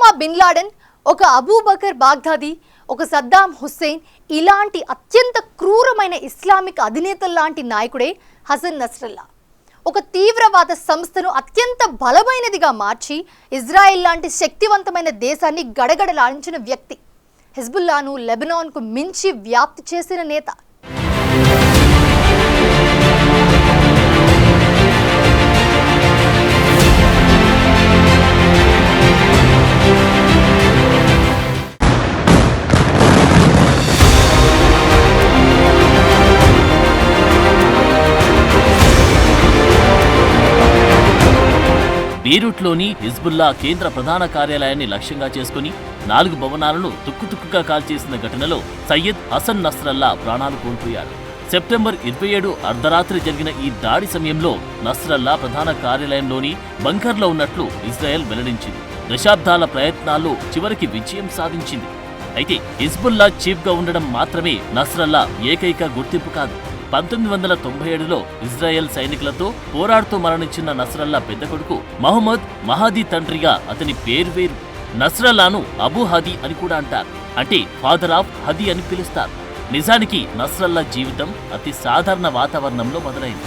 Osama bin Laden, ఒక Abu Bakr Baghdadi, ఒక సద్దాం హుస్సేన్ ఇలాంటి అత్యంత క్రూరమైన ఇస్లామిక్ అధినేతల్లాంటి నాయకుడే హసన్ నస్రల్లా. ఒక తీవ్రవాద సంస్థను అత్యంత బలమైనదిగా మార్చి ఇజ్రాయెల్ లాంటి శక్తివంతమైన దేశాన్ని గడగడలాడించిన వ్యక్తి. హిజ్బుల్లాను లెబనాన్కు మించి వ్యాప్తి చేసిన నేత. బీరూట్లోని హిజ్బుల్లా కేంద్ర ప్రధాన కార్యాలయాన్ని లక్ష్యంగా చేసుకుని 4 భవనాలను తుక్కుతుక్కుగా కాల్చేసిన ఘటనలో సయ్యద్ హసన్ నస్రల్లా ప్రాణాలు కోల్పోయాడు. సెప్టెంబర్ 27 అర్ధరాత్రి జరిగిన ఈ దాడి సమయంలో నస్రల్లా ప్రధాన కార్యాలయంలోని బంకర్లో ఉన్నట్లు ఇజ్రాయెల్ వెల్లడించింది. దశాబ్దాల ప్రయత్నాల్లో చివరికి విజయం సాధించింది. అయితే హిజ్బుల్లా చీఫ్గా ఉండడం మాత్రమే నస్రల్లా ఏకైక గుర్తింపు కాదు. 1997లో ఇజ్రాయెల్ సైనికులతో పోరాడుతూ మరణించిన నస్రల్లా పెద్ద కొడుకు మహమ్మద్ మహాదీ తండ్రిగా అతని పేరు వేరు. నస్రల్లాను అబూ హదీ అని కూడా అంటారు, అంటే ఫాదర్ ఆఫ్ హదీ అని పిలుస్తారు. నిజానికి నస్రల్లా జీవితం అతి సాధారణ వాతావరణంలో మొదలైంది.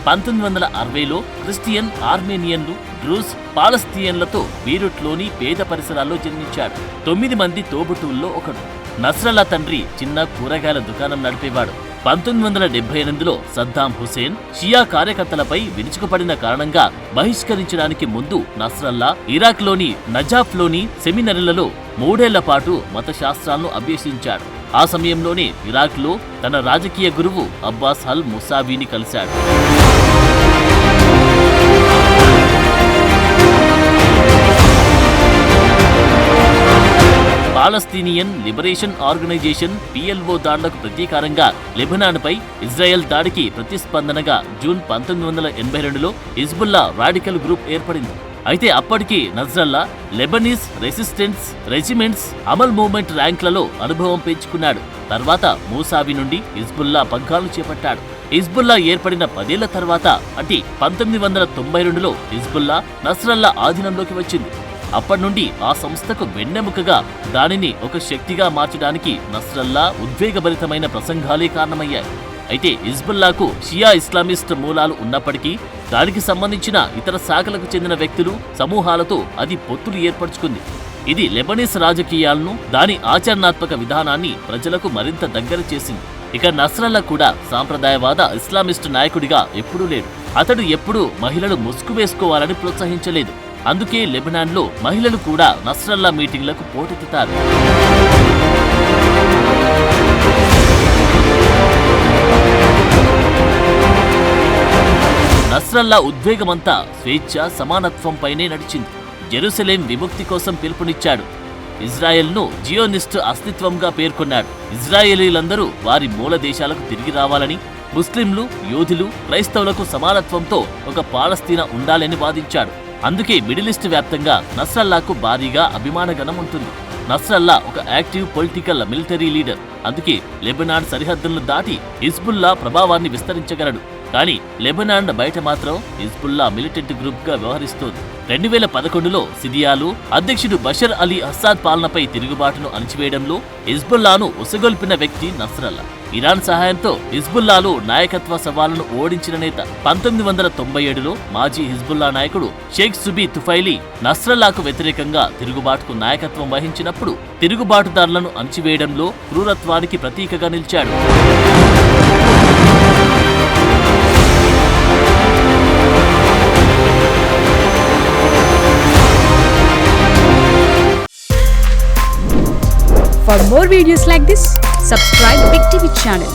1960లో క్రిస్టియన్, ఆర్మేనియన్లు, డ్రూజ్, పాలస్తీనియన్లతో బీరూట్లోని పేద పరిసరాల్లో జన్మించాడు. 9 మంది తోబుట్టువుల్లో ఒకడు. నస్రల్లా తండ్రి చిన్న కూరగాయల దుకాణం నడిపేవాడు. 1978లో సద్దాం హుసేన్ షియా కార్యకర్తలపై విరుచుకుపడిన కారణంగా బహిష్కరించడానికి ముందు నస్రల్లా ఇరాక్లోని నజాఫ్లోని సెమినరీలలో 3 ఏళ్ల పాటు మత శాస్త్రాలను అభ్యసించాడు. ఆ సమయంలోనే ఇరాక్లో తన రాజకీయ గురువు అబ్బాస్ అల్ ముసావీని కలిశాడు. పాలస్తీనియన్ లిబరేషన్ ఆర్గనైజేషన్ PLO దాడులకు ప్రతీకారంగా లెబనాన్పై ఇజ్రాయెల్ దాడికి ప్రతిస్పందనగా జూన్ 1982లో హిజ్బుల్లా రాడికల్ గ్రూప్ ఏర్పడింది. అయితే అప్పటికి Nasrallah Lebanese resistance regiments Amal movement ర్యాంక్లలో అనుభవం పెంచుకున్నాడు. తర్వాత మూసావి నుండి హిజ్బుల్లా పగ్గాలు చేపట్టాడు. హిజ్బుల్లా ఏర్పడిన 10 ఏళ్ల తర్వాత అంటే 1992లో హిజ్బుల్లా నస్రల్లా ఆధీనంలోకి వచ్చింది. అప్పటి నుండి ఆ సంస్థకు వెన్నెముకగా దానిని ఒక శక్తిగా మార్చడానికి నస్రల్లా ఉద్వేగభరితమైన ప్రసంగాలే కారణమయ్యాయి. అయితే హిజ్బుల్లాకు షియా ఇస్లామిస్ట్ మూలాలు ఉన్నప్పటికీ దానికి సంబంధించిన ఇతర శాఖలకు చెందిన వ్యక్తులు, సమూహాలతో అది పొత్తులు ఏర్పరచుకుంది. ఇది లెబనీస్ రాజకీయాలను, దాని ఆచరణాత్మక విధానాన్ని ప్రజలకు మరింత దగ్గర చేసింది. ఇక నస్రల్లా కూడా సాంప్రదాయవాద ఇస్లామిస్ట్ నాయకుడిగా ఎప్పుడూ లేడు. అతడు ఎప్పుడూ మహిళలు ముసుగు వేసుకోవాలని ప్రోత్సహించలేదు. అందుకే లెబనాన్లో మహిళలు కూడా నస్రల్లా మీటింగ్లకు పోటెత్తుతారు. నస్రల్లా ఉద్వేగమంతా స్వేచ్ఛ, సమానత్వంపైనే నడిచింది. జెరూసలేం విముక్తి కోసం పిలుపునిచ్చాడు. ఇజ్రాయెల్ను జియోనిస్టు అస్తిత్వంగా పేర్కొన్నాడు. ఇజ్రాయేలీలందరూ వారి మూల దేశాలకు తిరిగి రావాలని, ముస్లింలు, యూదులు, క్రైస్తవులకు సమానత్వంతో ఒక పాలస్తీనా ఉండాలని వాదించాడు. అందుకే మిడిల్ ఈస్ట్ వ్యాప్తంగా నస్రల్లాకు భారీగా అభిమానగణం ఉంటుంది. నస్రల్లా ఒక యాక్టివ్ పొలిటికల్ మిలిటరీ లీడర్. అందుకే లెబనాన్ సరిహద్దులను దాటి హిజ్బుల్లా ప్రభావాన్ని విస్తరించగలడు. కానీ లెబనాన్ బయట మాత్రం హిజ్బుల్లా మిలిటెంట్ గ్రూప్ గా వ్యవహరిస్తోంది. 2011లో సిరియాలో అధ్యక్షుడు బషర్ అలీ అస్సాద్ పాలనపై తిరుగుబాటును అణిచివేయడంలో హిజ్బుల్లాను ఉసగొల్పిన వ్యక్తి నస్రల్లా. ఇరాన్ సహాయంతో హిజ్బుల్లాలో నాయకత్వ సవాలును ఓడించిన నేత. 1997లో మాజీ హిజ్బుల్లా నాయకుడు షేక్ సుబీ తుఫైలీ నస్రల్లాకు వ్యతిరేకంగా తిరుగుబాటుకు నాయకత్వం వహించినప్పుడు తిరుగుబాటుదారులను అణిచివేయడంలో క్రూరత్వానికి ప్రతీకగా నిలిచాడు. For more videos like this, subscribe Big TV channel.